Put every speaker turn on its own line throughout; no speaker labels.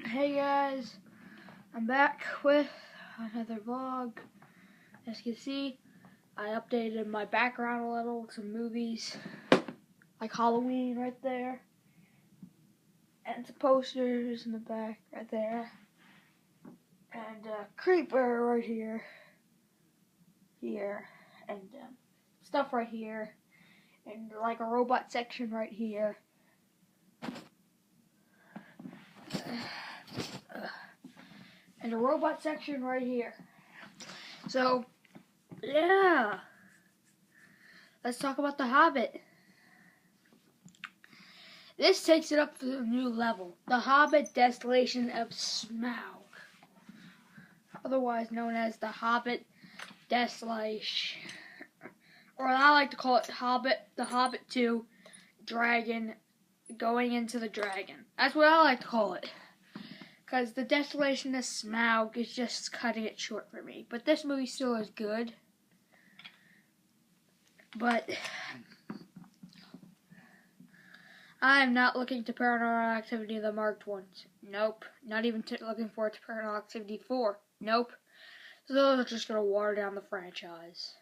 Hey guys, I'm back with another vlog. As you can see, I updated my background a little with some movies, like Halloween right there, and some posters in the back right there, and a creeper right here, and stuff right here, and like a robot section right here. And a robot section right here. So, yeah. Let's talk about The Hobbit. This takes it up to a new level. The Hobbit Desolation of Smaug. Otherwise known as The Hobbit Desolation. Or I like to call it The Hobbit 2 Dragon Going into the Dragon. That's what I like to call it. Because the Desolation of Smaug is just cutting it short for me. But this movie still is good. But I am not looking to Paranormal Activity the marked ones. Nope. Not even looking forward to Paranormal Activity 4. Nope. So those are just going to water down the franchise.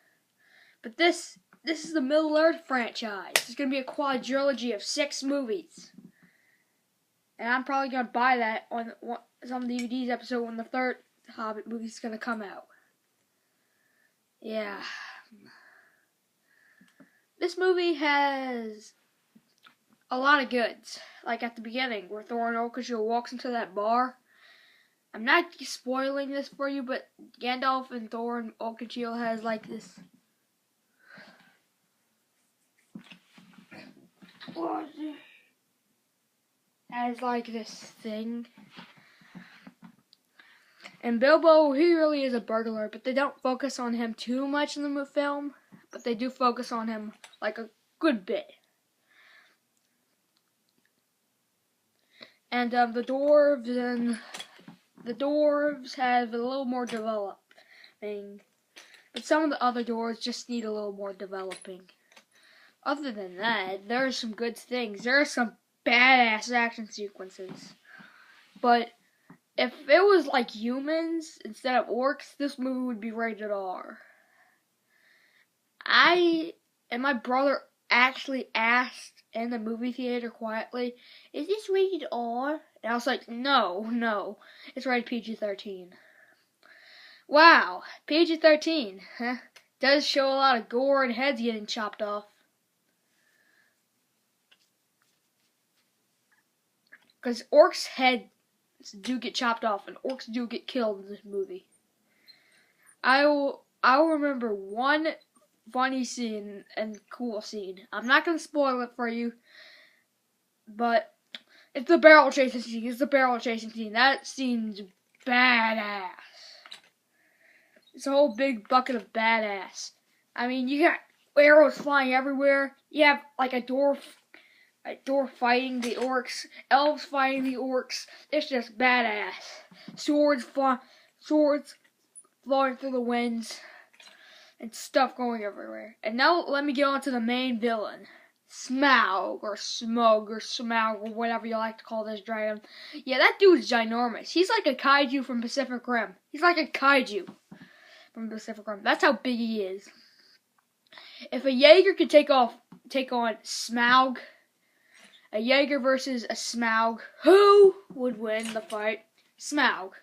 But this is the Middle-earth franchise. It's going to be a quadrilogy of 6 movies. And I'm probably going to buy that on some DVDs episode when the 3rd Hobbit movie is going to come out. Yeah. This movie has a lot of goods. Like at the beginning, where Thorin Oakenshield walks into that bar. I'm not spoiling this for you, but Gandalf and Thorin Oakenshield has like this. Has like this thing. And Bilbo, he really is a burglar, but they don't focus on him too much in the film. But they do focus on him like a good bit. And the dwarves have a little more developing. But some of the other dwarves just need a little more developing. Other than that, there are some good things. There are some badass action sequences. But if it was like humans instead of orcs, this movie would be rated R. I and my brother actually asked in the movie theater quietly, "Is this rated R?" And I was like, no, it's rated PG-13. Wow, PG-13, huh? Does show a lot of gore and heads getting chopped off. Because orcs' heads do get chopped off, and orcs do get killed in this movie. I will remember one funny scene and cool scene. I'm not going to spoil it for you, but it's the barrel chasing scene. That scene's badass. It's a whole big bucket of badass. I mean, you got arrows flying everywhere. You have like a dwarf fighting the orcs, elves fighting the orcs. It's just badass. Swords flying through the winds, and stuff going everywhere. And now let me get on to the main villain, Smaug or Smaug or whatever you like to call this dragon. Yeah, that dude's ginormous. He's like a kaiju from Pacific Rim. He's like a kaiju from Pacific Rim. That's how big he is. If a Jaeger could take on Smaug, a Jaeger versus a Smaug, who would win the fight? Smaug.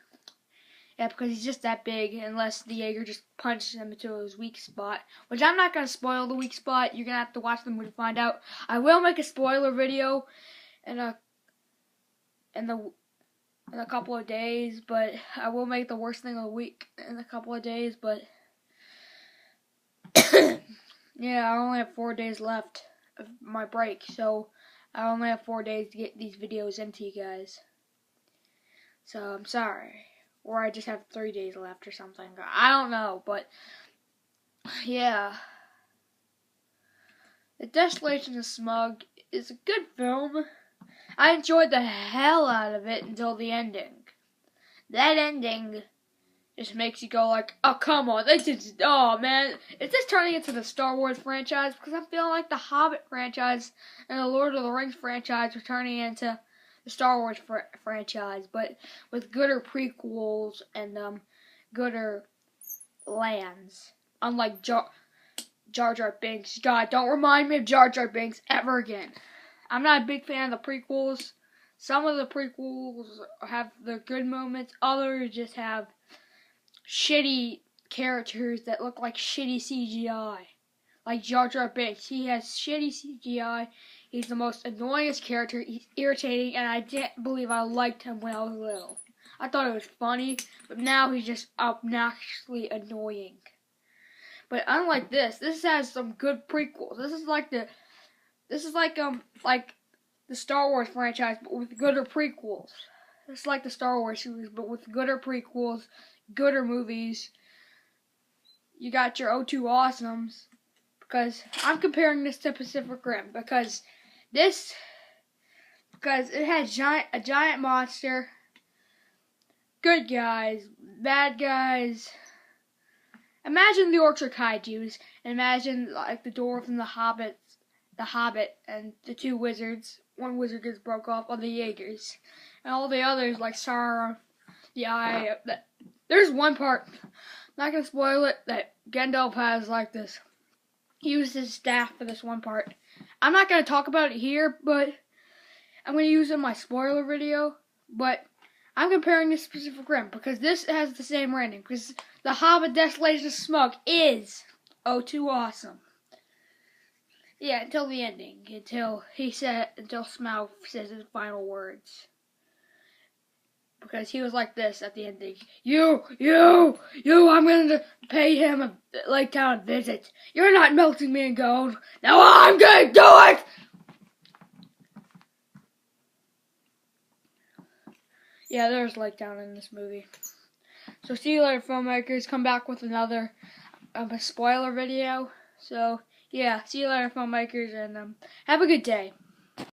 Yeah, because he's just that big, unless the Jaeger just punches him into his weak spot. Which I'm not going to spoil the weak spot. You're going to have to watch the movie to find out. I will make a spoiler video in a couple of days, but I will make the worst thing of the week in a couple of days, but yeah, I only have 4 days left of my break, so I only have 4 days to get these videos into you guys. So I'm sorry. Or I just have 3 days left or something. I don't know, but yeah. The Desolation of Smaug is a good film. I enjoyed the hell out of it until the ending. That ending just makes you go like, oh, come on. Oh, man. Is this turning into the Star Wars franchise? Because I'm feeling like the Hobbit franchise and the Lord of the Rings franchise are turning into the Star Wars franchise, but with gooder prequels and gooder lands. Unlike Jar Jar Binks. God, don't remind me of Jar Jar Binks ever again. I'm not a big fan of the prequels. Some of the prequels have their good moments. Others just have shitty characters that look like shitty CGI. Like Jar Jar Binks. He has shitty CGI. He's the most annoyingest character. He's irritating, and I didn't believe I liked him when I was little. I thought it was funny, but now he's just obnoxiously annoying. But unlike this has some good prequels. This is like the Star Wars franchise, but with gooder prequels. It's like the Star Wars series, but with gooder prequels, gooder movies. You got your O2 Awesomes. Because I'm comparing this to Pacific Rim. Because it has a giant monster, good guys, bad guys. Imagine the orcs are kaijus, and imagine like the dwarf and the hobbit, and the two wizards. One wizard gets broke off on the Jaegers, and all the others like Sauron, the Eye. There's one part, not gonna spoil it, that Gandalf has like this. He used his staff for this one part. I'm not gonna talk about it here, but I'm gonna use it in my spoiler video. But I'm comparing this to Pacific Rim because this has the same rating. Because the Hobbit Desolation of Smaug is O2 awesome. Yeah, until the ending. Until Smaug says his final words. Because he was like this at the ending. You, I'm going to pay him a Lake Town visit. You're not melting me in gold. Now I'm going to do it! Yeah, there's Lake Town in this movie. So see you later, filmmakers. Come back with another a spoiler video. So yeah, see you later, filmmakers, and have a good day.